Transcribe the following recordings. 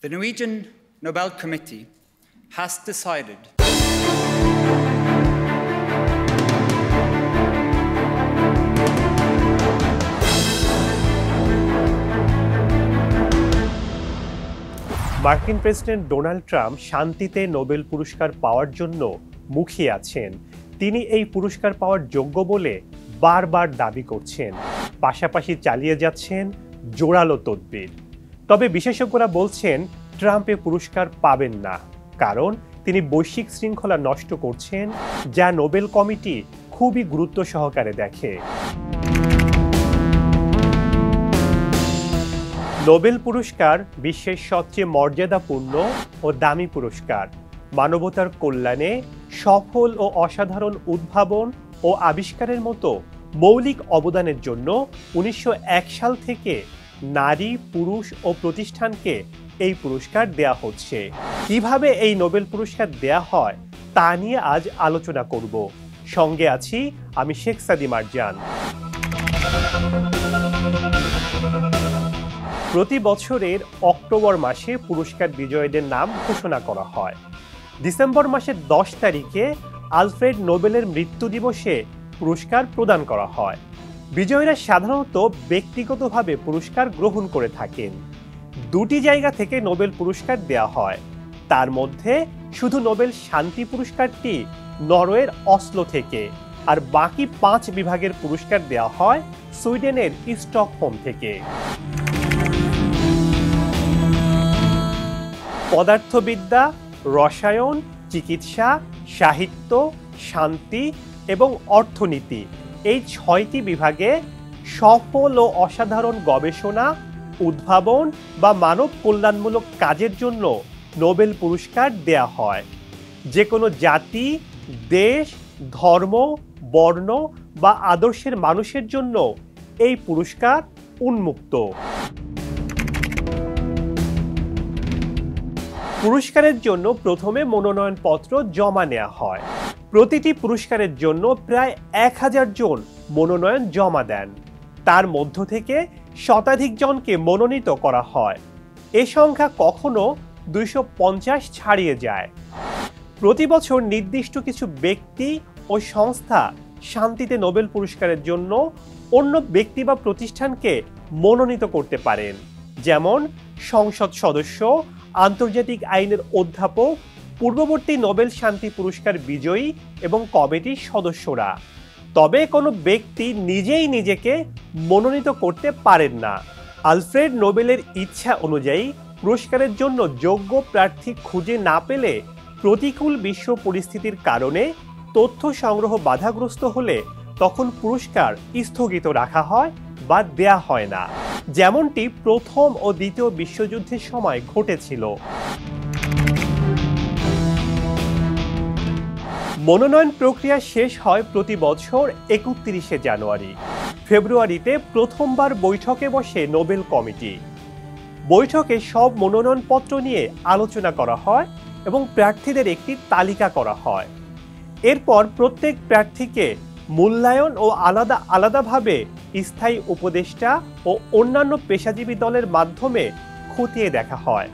The Norwegian Nobel Committee has decided মার্কিন president Donald Trump শান্তিতে Nobel পুরস্কার পাওয়ার জন্য মুখিয়ে আছেন। তিনি এই পুরস্কার পাওয়ার যোগ্য বলে বারবার দাবি করছেন, পাশাপাশি চালিয়ে যাচ্ছেন জোরালো তদবির। তবে বিশেষজ্ঞরা বলছেন ট্রাম্প এ পুরস্কার পাবেন না, কারণ তিনি বৈশ্বিক শৃঙ্খলা নষ্ট করছেন, যা নোবেল কমিটি খুবই গুরুত্ব সহকারে দেখে। নোবেল পুরস্কার বিশ্বের সবচেয়ে মর্যাদাপূর্ণ ও দামি পুরস্কার। মানবতার কল্যাণে সফল ও অসাধারণ উদ্ভাবন ও আবিষ্কারের মতো মৌলিক অবদানের জন্য 1901 সাল থেকে নারী, পুরুষ ও প্রতিষ্ঠানকে এই পুরস্কার দেয়া হচ্ছে। কিভাবে এই নোবেল পুরস্কার দেয়া হয় তা নিয়ে আজ আলোচনা করব। সঙ্গে আছি আমি শেখ সাদি মারজান। প্রতি বছরের অক্টোবর মাসে পুরস্কার বিজয়ীদের নাম ঘোষণা করা হয়। ডিসেম্বর মাসের 10 তারিখে আলফ্রেড নোবেলের মৃত্যু দিবসে পুরস্কার প্রদান করা হয়। বিজয়ীরা সাধারণত ব্যক্তিগতভাবে পুরস্কার গ্রহণ করে থাকেন। দুটি জায়গা থেকে নোবেল পুরস্কার দেয়া হয়। তার মধ্যে শুধু নোবেল শান্তি পুরস্কারটি নরওয়ের অসলো থেকে, আর বাকি 5 বিভাগের পুরস্কার দেওয়া হয় সুইডেনের স্টকহোম থেকে। পদার্থবিদ্যা, রসায়ন, চিকিৎসা, সাহিত্য, শান্তি এবং অর্থনীতি, এই 6টি বিভাগে সফল ও অসাধারণ গবেষণা, উদ্ভাবন বা মানব কল্যাণমূলক কাজের জন্য নোবেল পুরস্কার দেয়া হয়। যে কোনো জাতি, দেশ, ধর্ম, বর্ণ বা আদর্শের মানুষের জন্য এই পুরস্কার উন্মুক্ত। পুরস্কারের জন্য প্রথমে মনোনয়নপত্র জমা নেওয়া হয়। প্রতিটি পুরস্কারের জন্য প্রায় 1000 জন মনোনয়ন জমা দেন। তার মধ্য থেকে শতাধিক জনকে মনোনীত করা হয়। এ সংখ্যা কখনো 250 ছাড়িয়ে যায়। প্রতি বছর নির্দিষ্ট কিছু ব্যক্তি ও সংস্থা শান্তিতে নোবেল পুরস্কারের জন্য অন্য ব্যক্তি বা প্রতিষ্ঠানকে মনোনীত করতে পারেন, যেমন সংসদ সদস্য, আন্তর্জাতিক আইনের অধ্যাপক, পূর্ববর্তী নোবেল শান্তি পুরস্কার বিজয়ী এবং কমিটির সদস্যরা। তবে কোনো ব্যক্তি নিজেই নিজেকে মনোনীত করতে পারেন না। আলফ্রেড নোবেলের ইচ্ছা অনুযায়ী পুরস্কারের জন্য যোগ্য প্রার্থী খুঁজে না পেলে, প্রতিকূল বিশ্ব পরিস্থিতির কারণে তথ্য সংগ্রহ বাধাগ্রস্ত হলে তখন পুরস্কার স্থগিত রাখা হয় বা দেয়া হয় না, যেমনটি প্রথম ও দ্বিতীয় বিশ্বযুদ্ধের সময় ঘটেছিল। মনোনয়ন প্রক্রিয়া শেষ হয় প্রতি বছর 31শে জানুয়ারি। ফেব্রুয়ারিতে প্রথমবার বৈঠকে বসে নোবেল কমিটি। বৈঠকে সব মনোনয়নপত্র নিয়ে আলোচনা করা হয় এবং প্রার্থীদের একটি তালিকা করা হয়। এরপর প্রত্যেক প্রার্থীকে মূল্যায়ন ও আলাদা আলাদাভাবে স্থায়ী উপদেষ্টা ও অন্যান্য পেশাজীবী দলের মাধ্যমে খতিয়ে দেখা হয়।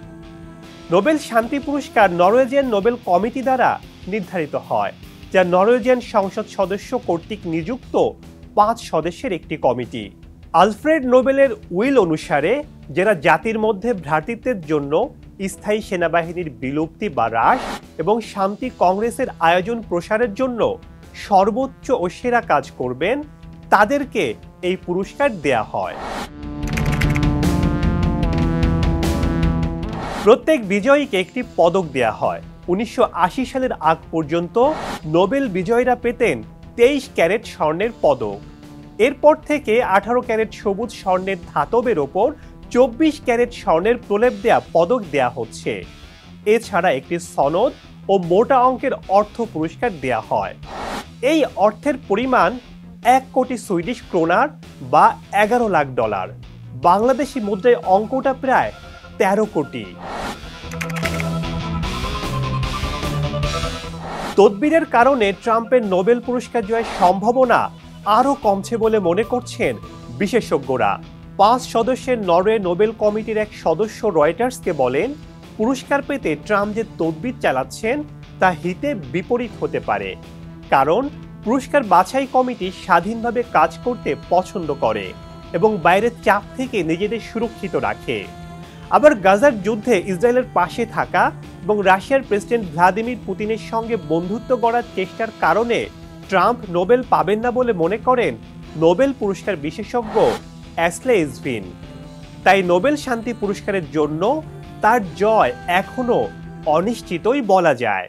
নোবেল শান্তি পুরস্কার নরওয়েজিয়ান নোবেল কমিটি দ্বারা নির্ধারিত হয়, যা নরওয়েজিয়ান সংসদ সদস্য কর্তৃক নিযুক্ত 5 সদস্যের একটি কমিটি। আলফ্রেড নোবেলের উইল অনুসারে যারা জাতির মধ্যে ভ্রাতৃত্বের জন্য, স্থায়ী সেনাবাহিনীর বিলুপ্তি বা হ্রাস এবং শান্তি কংগ্রেসের আয়োজন প্রসারের জন্য সর্বোচ্চ ও সেরা কাজ করবেন, তাদেরকে এই পুরস্কার দেয়া হয়। প্রত্যেক বিজয়ীকে একটি পদক দেয়া হয়। 1980 সালের আগ পর্যন্ত নোবেল বিজয়ীরা পেতেন 23 ক্যারেট স্বর্ণের পদক। এরপর থেকে 18 ক্যারেট সবুজ স্বর্ণের ধাতবের ওপর 24 ক্যারেট স্বর্ণের প্রলেপ দেয়া পদক দেয়া হচ্ছে। এছাড়া একটি সনদ ও মোটা অঙ্কের অর্থ পুরস্কার দেয়া হয়। এই অর্থের পরিমাণ 1 কোটি সুইডিশ ক্রোনার বা $11 লাখ। বাংলাদেশি মুদ্রায় অঙ্কটা প্রায় 13 কোটি। তদবিরের কারণে ট্রাম্পের নোবেল পুরস্কার জয়ের সম্ভাবনা আরও কমছে বলে মনে করছেন বিশেষজ্ঞরা। 5 সদস্যের নরওয়ে নোবেল কমিটির এক সদস্য রয়টার্সকে বলেন, পুরস্কার পেতে ট্রাম্প যে তদবির চালাচ্ছেন তা হিতে বিপরীত হতে পারে, কারণ পুরস্কার বাছাই কমিটি স্বাধীনভাবে কাজ করতে পছন্দ করে এবং বাইরের চাপ থেকে নিজেদের সুরক্ষিত রাখে। আবার গাজার যুদ্ধে ইসরায়েলের পাশে থাকা এবং রাশিয়ার প্রেসিডেন্ট ভ্লাদিমির পুতিনের সঙ্গে বন্ধুত্ব গড়ার চেষ্টার কারণে ট্রাম্প নোবেল পাবেন না বলে মনে করেন নোবেল পুরস্কার বিশেষজ্ঞ অ্যাশলে ইসভিন। তাই নোবেল শান্তি পুরস্কারের জন্য তার জয় এখনো অনিশ্চিতই বলা যায়।